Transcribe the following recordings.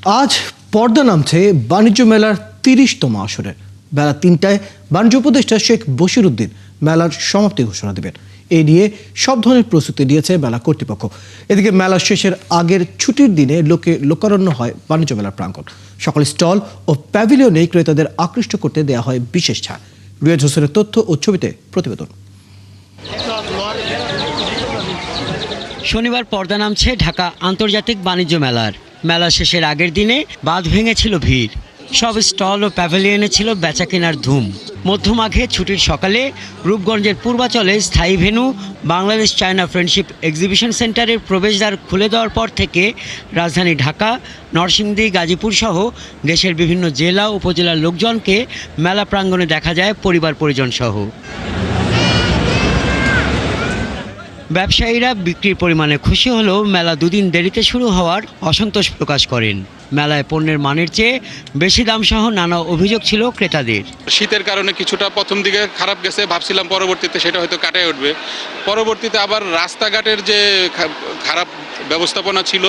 আজ পর্দা নামছে বাণিজ্য মেলার ৩০তম আসরে। বেলা ৩টায় বাণিজ্য উপদেষ্টা শেখ বশিরউদ্দিন মেলার সমাপ্তি ঘোষণা দেবেন। এই নিয়ে সব ধরনের প্রস্তুতি নিয়েছে মেলা কর্তৃপক্ষ। এদিকে মেলা শেষের আগের ছুটির দিনে লোকারণ্য হয় বাণিজ্য মেলার প্রাঙ্গণ। সকল স্টল ও প্যাভিলিয়নে ক্রেতাদের আকৃষ্ট করতে দেওয়া হয় বিশেষ ছাড়। রিয়াজ হোসেনের তথ্য ও ছবিতে প্রতিবেদন। শনিবার পর্দা নামছে ঢাকা আন্তর্জাতিক বাণিজ্য মেলার। মেলা শেষের আগের দিনে বাঁধ ভেঙেছিল ভিড়। সব স্টল ও প্যাভিলিয়নে ছিল বেচা কেনার ধুম। মধ্যমাঘে ছুটির সকালে রূপগঞ্জের পূর্বাচলে স্থায়ী venue Bangladesh China friendship exhibition সেন্টারের প্রবেশদ্বার খুলে দেওয়ার পর থেকে রাজধানী ঢাকা, নরসিংদী, গাজীপুর সহ দেশের বিভিন্ন জেলা উপজেলার লোকজনকে মেলা প্রাঙ্গণে দেখা যায় পরিবার পরিজন সহ। ব্যবসায়ীরা বিক্রির পরিমাণে খুশি হলেও মেলা দুদিন দেরিতে শুরু হওয়ার অসন্তোষ প্রকাশ করেন। মেলায় পণ্যের মানের চেয়ে বেশি দাম সহ নানা অভিযোগ ছিল ক্রেতাদের। শীতের কারণে কিছুটা প্রথম দিকে খারাপ গেছে, ভাবছিলাম পরবর্তীতে সেটা হয়তো কাটায় উঠবে। পরবর্তীতে আবার রাস্তাঘাটের যে খারাপ ব্যবস্থাপনা ছিল,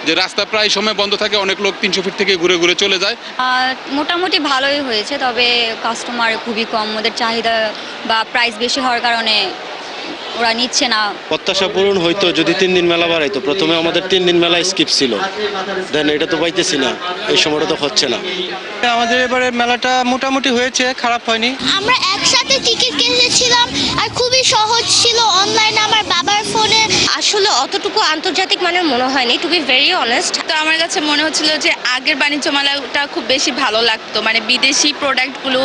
যে রাস্তা প্রায় সময় বন্ধ থাকে, অনেক লোক 300 ফিট থেকে ঘুরে ঘুরে চলে যায়। মোটামুটি ভালোই হয়েছে, তবে কাস্টমার খুবই কম। ওদের চাহিদা বা প্রাইস বেশি হওয়ার কারণে ওরা নিচ্ছে না। প্রত্যাশা পূরণ হইতো যদি 3 দিন মেলা বাড়াইতো। প্রথমে আমাদের 3 দিন মেলা স্কিপ ছিল, দেন এটা তো পাইতেছি না, এই সময়টা তো হচ্ছে না। আমাদের এবারে মেলাটা মোটামুটি হয়েছে, খারাপ হয়নি। আমরা একসাথে টিকিট কিনেছিলাম আর খুবই সহজ ছিল। অনলাইনে আমার বাবার ফোনে আসলে অতটুকু আন্তর্জাতিক মানের মনে হয়নি, টু বি ভেরি অনেস্ট। তো আমার কাছে মনে হচ্ছিল যে আগের বাণিজ্য মেলাটা খুব বেশি ভালো লাগতো, মানে বিদেশি প্রোডাক্টগুলো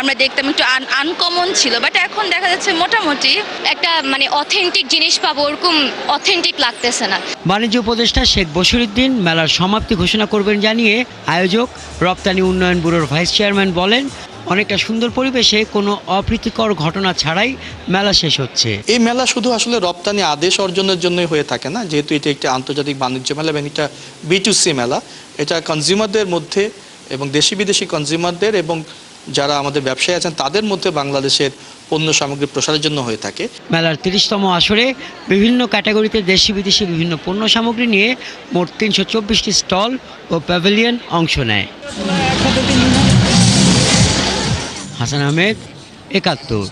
আমরা দেখতাম একটু আনকমন ছিল, বাট এখন দেখা যাচ্ছে মোটামুটি একটা মানে অথেন্টিক জিনিস পাবো, ওরকম অথেন্টিক লাগতেছে না। বাণিজ্য উপদেষ্টা শেখ বশিরউদ্দিন মেলার সমাপ্তি ঘোষণা করবেন জানিয়ে আয়োজক রপ্তানি উন্নয়ন ব্যুরোর ভাইস চেয়ারম্যান বলেন, অনেকটা সুন্দর পরিবেশে কোনো অপ্রীতিকর ঘটনা ছাড়াই মেলা শেষ হচ্ছে। এই মেলা শুধু আসলে রপ্তানি আদেশ অর্জনের জন্যই হয়ে থাকে না, যেহেতু এটা একটি আন্তর্জাতিক বাণিজ্য মেলা এবং এটা B2C মেলা। এটা কনজিউমারদের মধ্যে এবং দেশি বিদেশি কনজিউমারদের এবং যারা আমাদের ব্যবসায়ী আছেন তাদের মধ্যে বাংলাদেশের পণ্য সামগ্রী প্রসারের জন্য হয়ে থাকে। মেলার 30তম আসরে বিভিন্ন ক্যাটাগরিতে দেশি বিদেশি বিভিন্ন পণ্য সামগ্রী নিয়ে মোট 324টি স্টল ও প্যাভিলিয়ন অংশ নেয়। হাসান আহমেদ, 71।